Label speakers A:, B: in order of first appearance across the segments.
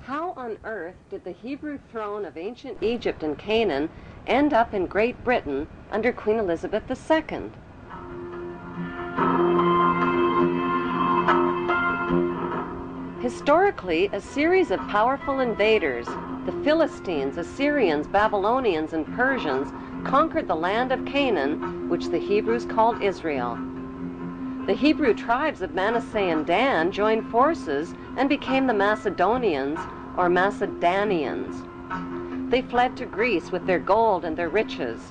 A: How on earth did the Hebrew throne of ancient Egypt and Canaan end up in Great Britain under Queen Elizabeth II? Historically, a series of powerful invaders, the Philistines, Assyrians, Babylonians, and Persians, conquered the land of Canaan, which the Hebrews called Israel. The Hebrew tribes of Manasseh and Dan joined forces and became the Macedonians, or Macedonians. They fled to Greece with their gold and their riches.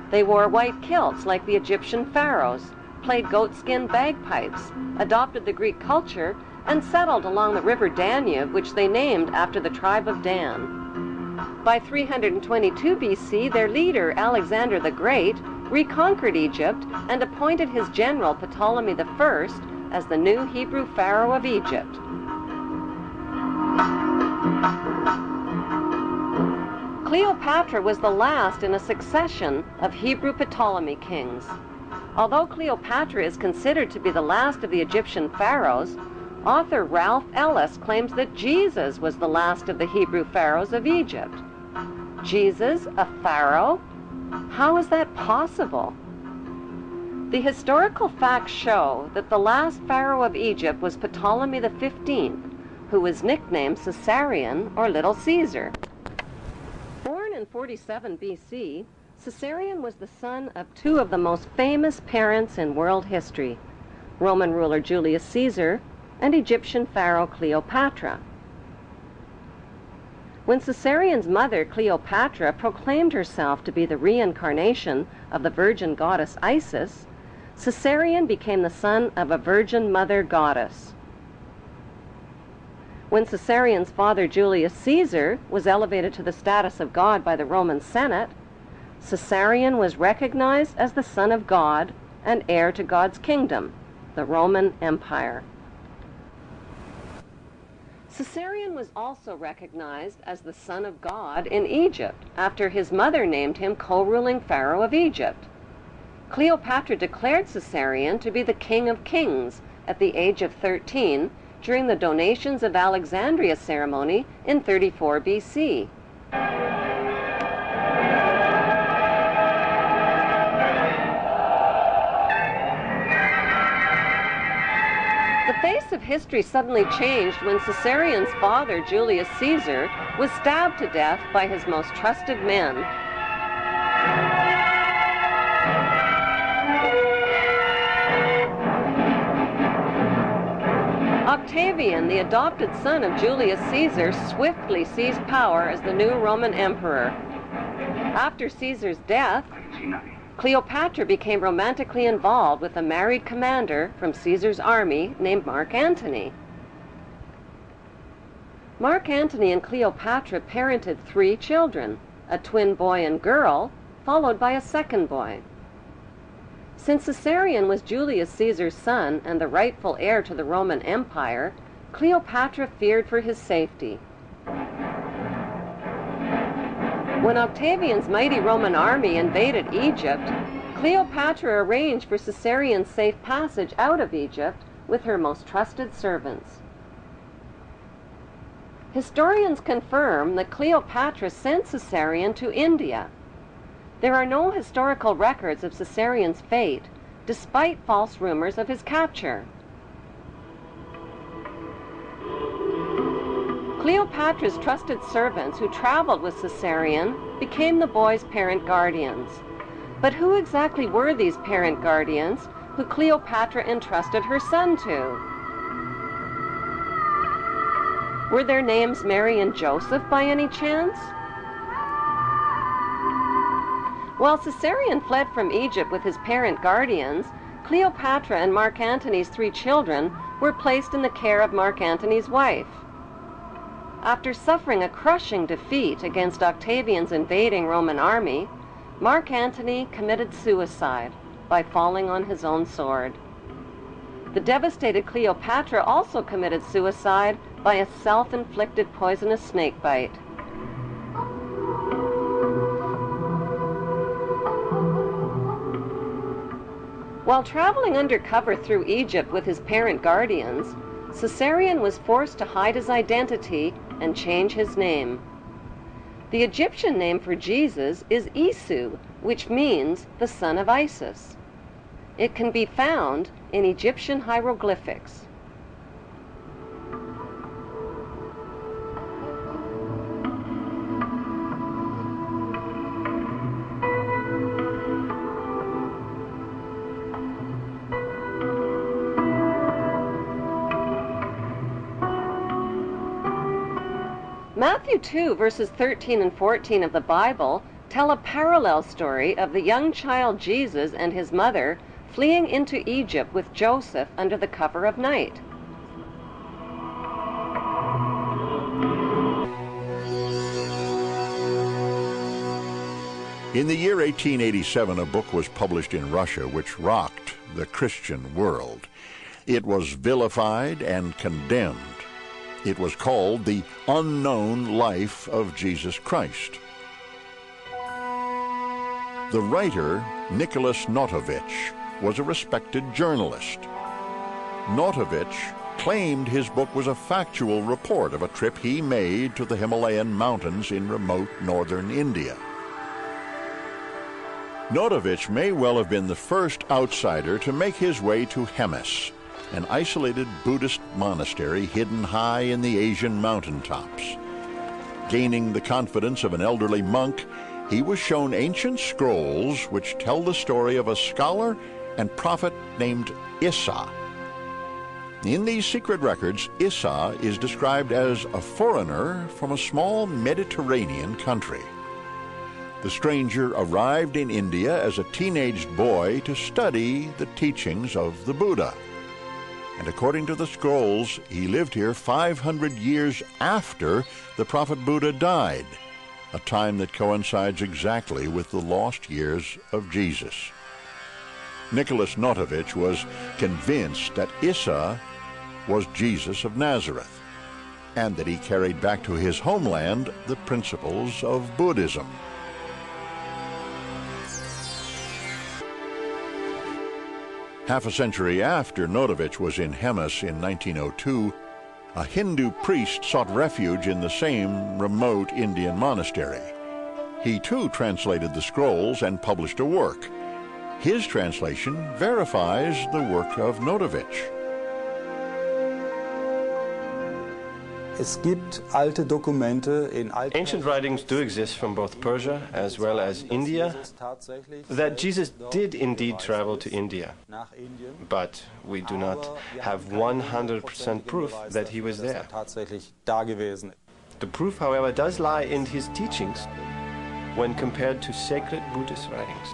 A: They wore white kilts like the Egyptian pharaohs, played goatskin bagpipes, adopted the Greek culture, and settled along the river Danube, which they named after the tribe of Dan. By 322 BC, their leader, Alexander the Great, reconquered Egypt and appointed his general Ptolemy I as the new Hebrew pharaoh of Egypt. Cleopatra was the last in a succession of Hebrew Ptolemy kings. Although Cleopatra is considered to be the last of the Egyptian pharaohs, author Ralph Ellis claims that Jesus was the last of the Hebrew pharaohs of Egypt. Jesus, a pharaoh? How is that possible? The historical facts show that the last pharaoh of Egypt was Ptolemy XV, who was nicknamed Caesarion, or Little Caesar. Born in 47 BC, Caesarion was the son of two of the most famous parents in world history, Roman ruler Julius Caesar and Egyptian pharaoh Cleopatra. When Caesarion's mother, Cleopatra, proclaimed herself to be the reincarnation of the virgin goddess Isis, Caesarion became the son of a virgin mother goddess. When Caesarion's father, Julius Caesar, was elevated to the status of god by the Roman Senate, Caesarion was recognized as the son of God and heir to God's kingdom, the Roman Empire. Caesarion was also recognized as the son of God in Egypt, after his mother named him co-ruling pharaoh of Egypt. Cleopatra declared Caesarion to be the king of kings at the age of 13 during the Donations of Alexandria ceremony in 34 BC. The face of history suddenly changed when Caesarion's father, Julius Caesar, was stabbed to death by his most trusted men. Octavian, the adopted son of Julius Caesar, swiftly seized power as the new Roman emperor. After Caesar's death, Cleopatra became romantically involved with a married commander from Caesar's army named Mark Antony. Mark Antony and Cleopatra parented 3 children, a twin boy and girl, followed by a second boy. Since Caesarion was Julius Caesar's son and the rightful heir to the Roman Empire, Cleopatra feared for his safety. When Octavian's mighty Roman army invaded Egypt, Cleopatra arranged for Caesarion's safe passage out of Egypt with her most trusted servants. Historians confirm that Cleopatra sent Caesarion to India. There are no historical records of Caesarion's fate, despite false rumors of his capture. Cleopatra's trusted servants who traveled with Caesarion became the boy's parent guardians. But who exactly were these parent guardians who Cleopatra entrusted her son to? Were their names Mary and Joseph by any chance? While Caesarion fled from Egypt with his parent guardians, Cleopatra and Mark Antony's 3 children were placed in the care of Mark Antony's wife. After suffering a crushing defeat against Octavian's invading Roman army, Mark Antony committed suicide by falling on his own sword. The devastated Cleopatra also committed suicide by a self-inflicted poisonous snake bite. While traveling undercover through Egypt with his parent guardians, Caesarion was forced to hide his identity and change his name. The Egyptian name for Jesus is Isu, which means the son of Isis. It can be found in Egyptian hieroglyphics. Matthew 2, verses 13 and 14 of the Bible tell a parallel story of the young child Jesus and his mother fleeing into Egypt with Joseph under the cover of night.
B: In the year 1887, a book was published in Russia which rocked the Christian world. It was vilified and condemned. It was called The Unknown Life of Jesus Christ. The writer, Nicholas Notovich, was a respected journalist. Notovich claimed his book was a factual report of a trip he made to the Himalayan mountains in remote northern India. Notovich may well have been the first outsider to make his way to Hemis, an isolated Buddhist monastery hidden high in the Asian mountaintops. Gaining the confidence of an elderly monk, he was shown ancient scrolls which tell the story of a scholar and prophet named Issa. In these secret records, Issa is described as a foreigner from a small Mediterranean country. The stranger arrived in India as a teenaged boy to study the teachings of the Buddha. And according to the scrolls, he lived here 500 years after the prophet Buddha died, a time that coincides exactly with the lost years of Jesus. Nicholas Notovich was convinced that Issa was Jesus of Nazareth, and that he carried back to his homeland the principles of Buddhism. Half a century after Notovich was in Hemis in 1902, a Hindu priest sought refuge in the same remote Indian monastery. He too translated the scrolls and published a work. His translation verifies the work of Notovich.
C: Ancient writings do exist from both Persia as well as India that Jesus did indeed travel to India, but we do not have 100% proof that he was there. The proof, however, does lie in his teachings when compared to sacred Buddhist writings.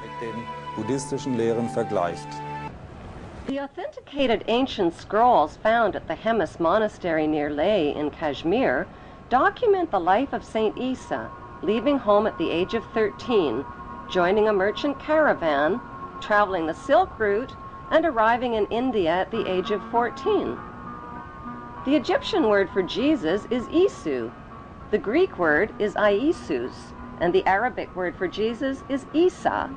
A: The authenticated ancient scrolls found at the Hemis monastery near Leh in Kashmir document the life of Saint Issa, leaving home at the age of 13, joining a merchant caravan, traveling the Silk Route, and arriving in India at the age of 14. The Egyptian word for Jesus is Isu, the Greek word is Iesus, and the Arabic word for Jesus is Isa.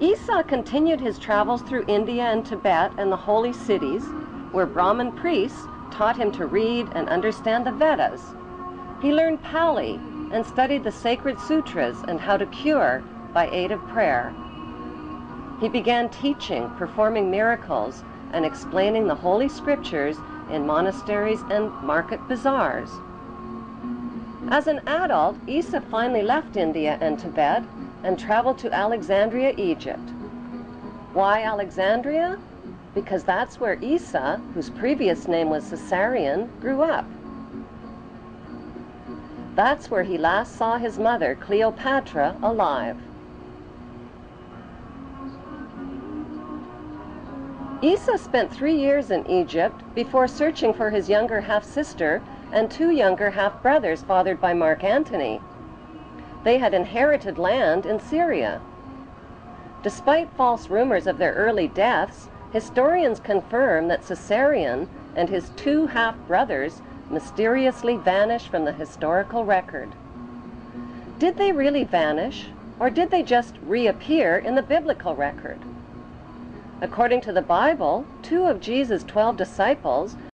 A: Issa continued his travels through India and Tibet and the holy cities, where Brahmin priests taught him to read and understand the Vedas. He learned Pali and studied the sacred sutras and how to cure by aid of prayer. He began teaching, performing miracles, and explaining the holy scriptures in monasteries and market bazaars. As an adult, Issa finally left India and Tibet and traveled to Alexandria, Egypt. Why Alexandria? Because that's where Issa, whose previous name was Caesarion, grew up. That's where he last saw his mother, Cleopatra, alive. Issa spent 3 years in Egypt before searching for his younger half-sister and 2 younger half-brothers fathered by Mark Antony. They had inherited land in Syria. Despite false rumors of their early deaths, historians confirm that Caesarion and his 2 half-brothers mysteriously vanished from the historical record. Did they really vanish, or did they just reappear in the biblical record? According to the Bible, 2 of Jesus' 12 disciples